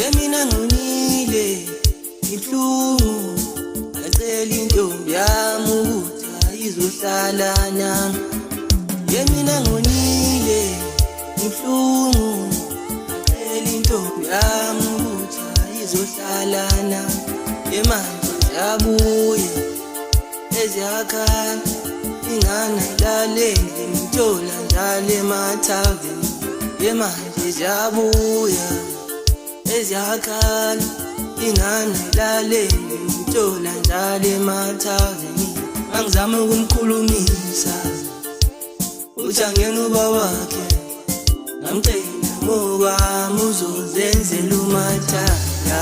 Yemina ngonile inhlungu acela intombi yami ukuthi ayizohlala nami. Yemina ngonile inhlungu acela intombi yami ukuthi ayizohlala nami. Yemanje ngiyabuya eziyakhala ingane ilaleli ngimthola njalo emathaveni. Yemanje ziyabuya eziyakhala ingane ilaleli ngimthola njalo emathaveni. Angizama ukumkhulumisa uthi angena ubabakhe ngamcela ngokwami uzozenzela umathanda.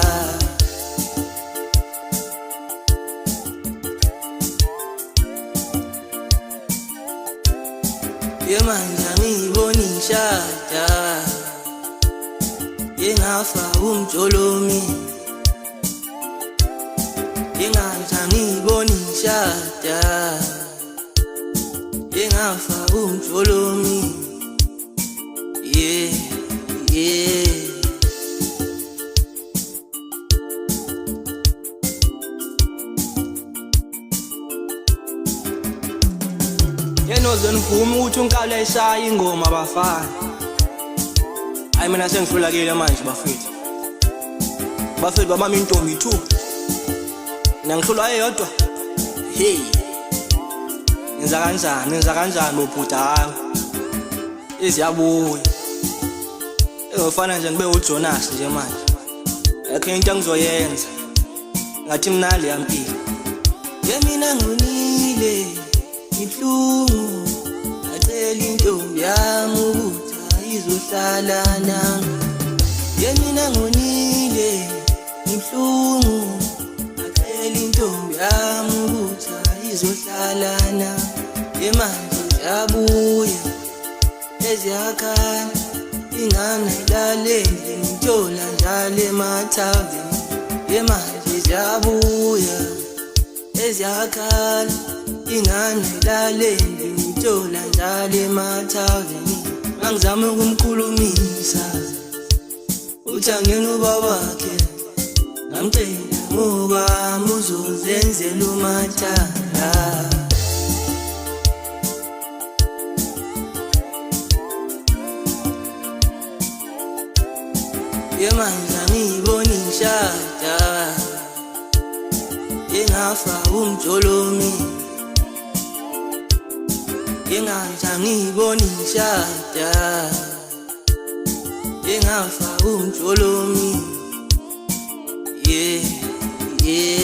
Yemanje angiyiboni ngishada yengafa umjolomi. Yemanje angiyiboni ngishada yengafa umjolomi. Yeah, yeah. Yenozweni ngivuma ukuthi unkalo eshaya ingoma bafana. Hayi mina sengihlulakile manje bafethu. Bafethu babami intombi 2. Mina ngihlulwa eyodwa. Hey. Ngenza kanjani bobhuda wami? Iziyabuya. Engofana nje ngibe uJonas nje manje. Akho into engizoyenza. Ngathi mina le yampilo. Yemina ngonile inhlungu acela intombi yami ukuthi ayizohlala nami. Yemina ngonile inhlungu acela intombi yami ukuthi ayizohlala nami. Yemanje ngiyabuya eziyakhala ingane ilaleli ngimthola njalo emathaveni. Yemanje ziyabuya eziyakhala ingane ilaleli ngimthola njalo emathaveni. Angizama ukumkhulumisa uthi angena ubabakhe ngamcela ngokwami uzozenzela umathanda. Yemanje angiyiboni ngishada yengafa umjolomi. Yemanje angiyiboni ngishada yengafa umjolomi. Yeah, yeah.